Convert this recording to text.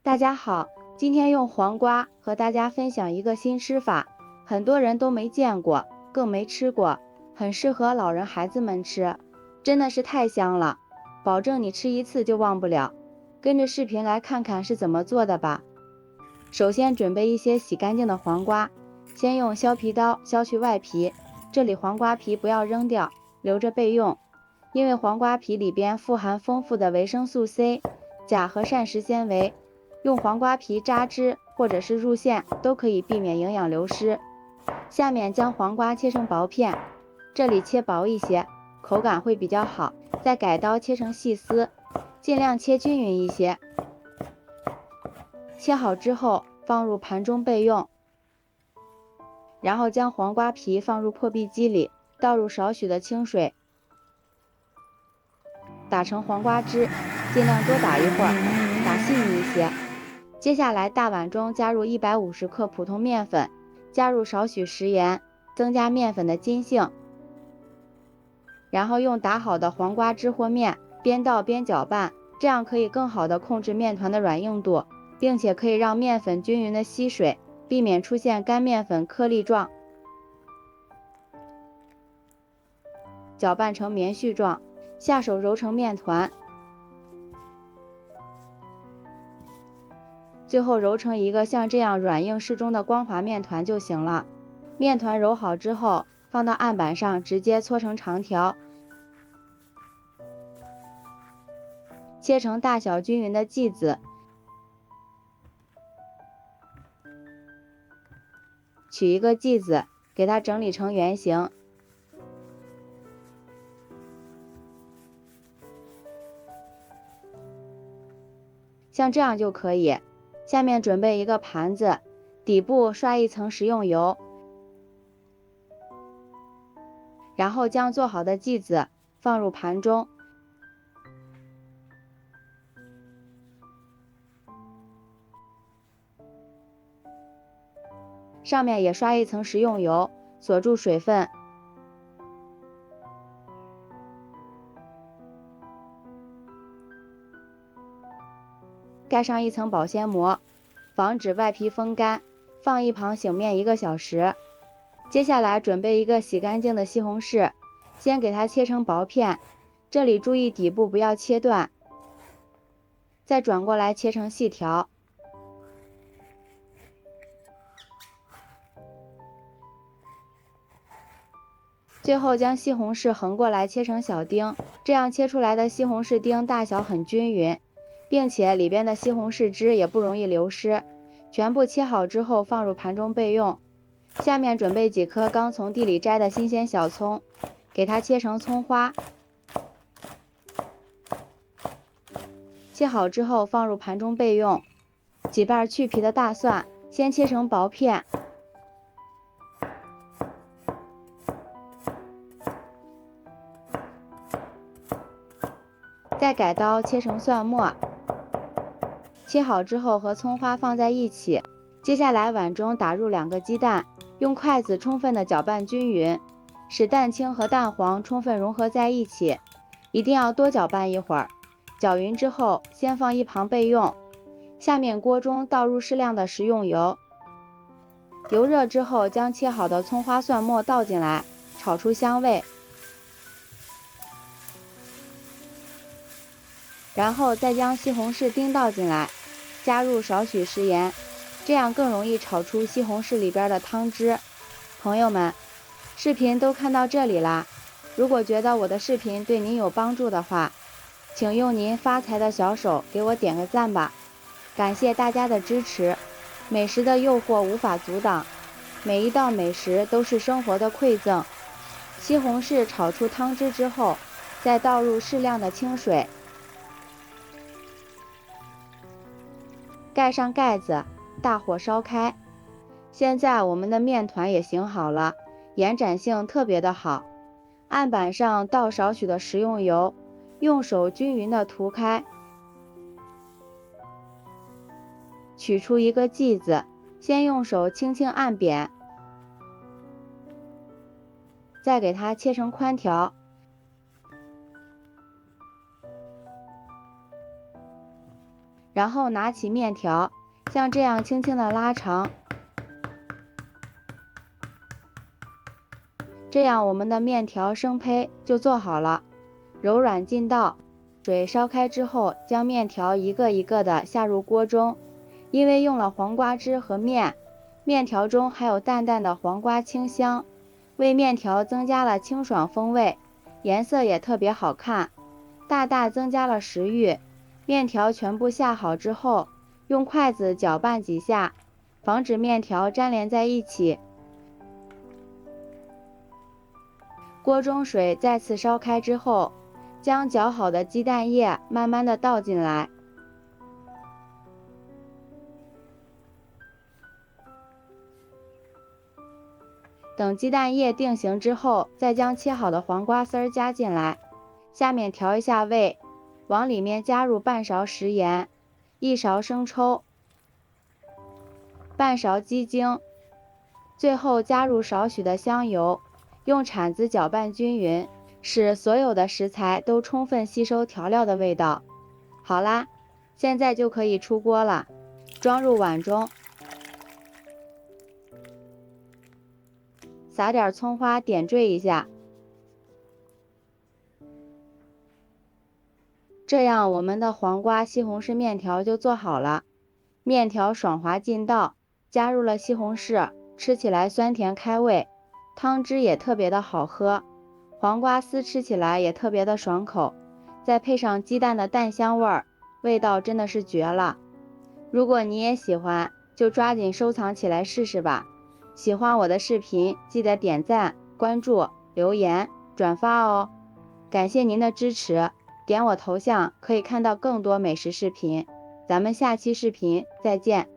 大家好，今天用黄瓜和大家分享一个新吃法，很多人都没见过，更没吃过，很适合老人孩子们吃，真的是太香了，保证你吃一次就忘不了。跟着视频来看看是怎么做的吧。首先准备一些洗干净的黄瓜，先用削皮刀削去外皮，这里黄瓜皮不要扔掉，留着备用，因为黄瓜皮里边富含丰富的维生素 C、钾和膳食纤维。用黄瓜皮榨汁或者是入馅都可以避免营养流失。下面将黄瓜切成薄片，这里切薄一些，口感会比较好。再改刀切成细丝，尽量切均匀一些。切好之后放入盘中备用。然后将黄瓜皮放入破壁机里，倒入少许的清水，打成黄瓜汁，尽量多打一会儿，打细腻一些。接下来大碗中加入150克普通面粉，加入少许食盐，增加面粉的筋性。然后用打好的黄瓜汁和面边倒边搅拌，这样可以更好的控制面团的软硬度，并且可以让面粉均匀的吸水，避免出现干面粉颗粒状。搅拌成棉絮状，下手揉成面团。最后揉成一个像这样软硬适中的光滑面团就行了。面团揉好之后，放到案板上直接搓成长条，切成大小均匀的剂子，取一个剂子，给它整理成圆形。像这样就可以。下面准备一个盘子，底部刷一层食用油，然后将做好的剂子放入盘中，上面也刷一层食用油，锁住水分。盖上一层保鲜膜，防止外皮风干，放一旁醒面1个小时。接下来准备一个洗干净的西红柿，先给它切成薄片，这里注意底部不要切断，再转过来切成细条。最后将西红柿横过来切成小丁，这样切出来的西红柿丁大小很均匀，并且里边的西红柿汁也不容易流失。全部切好之后放入盘中备用。下面准备几颗刚从地里摘的新鲜小葱，给它切成葱花。切好之后放入盘中备用。几瓣去皮的大蒜，先切成薄片，再改刀切成蒜末。切好之后和葱花放在一起。接下来碗中打入2个鸡蛋，用筷子充分的搅拌均匀，使蛋清和蛋黄充分融合在一起，一定要多搅拌一会儿。搅匀之后先放一旁备用。下面锅中倒入适量的食用油，油热之后将切好的葱花蒜末倒进来，炒出香味。然后再将西红柿丁倒进来，加入少许食盐，这样更容易炒出西红柿里边的汤汁。朋友们，视频都看到这里啦，如果觉得我的视频对您有帮助的话，请用您发财的小手给我点个赞吧，感谢大家的支持。美食的诱惑无法阻挡，每一道美食都是生活的馈赠。西红柿炒出汤汁之后，再倒入适量的清水，盖上盖子，大火烧开。现在我们的面团也醒好了，延展性特别的好。案板上倒少许的食用油，用手均匀的涂开，取出一个剂子，先用手轻轻按扁，再给它切成宽条。然后拿起面条，像这样轻轻的拉长，这样我们的面条生胚就做好了，柔软劲道。水烧开之后，将面条一个一个的下入锅中，因为用了黄瓜汁和面，面条中还有淡淡的黄瓜清香，为面条增加了清爽风味，颜色也特别好看，大大增加了食欲。面条全部下好之后，用筷子搅拌几下，防止面条粘连在一起。锅中水再次烧开之后，将搅好的鸡蛋液慢慢的倒进来，等鸡蛋液定型之后，再将切好的黄瓜丝儿加进来，下面调一下味，往里面加入半勺食盐、1勺生抽、半勺鸡精，最后加入少许的香油，用铲子搅拌均匀，使所有的食材都充分吸收调料的味道。好啦，现在就可以出锅了，装入碗中，撒点葱花点缀一下，这样我们的黄瓜西红柿面条就做好了。面条爽滑劲道，加入了西红柿，吃起来酸甜开胃，汤汁也特别的好喝，黄瓜丝吃起来也特别的爽口，再配上鸡蛋的蛋香味儿，味道真的是绝了。如果你也喜欢，就抓紧收藏起来试试吧。喜欢我的视频，记得点赞、关注、留言、转发哦。感谢您的支持，点我头像可以看到更多美食视频。咱们下期视频再见。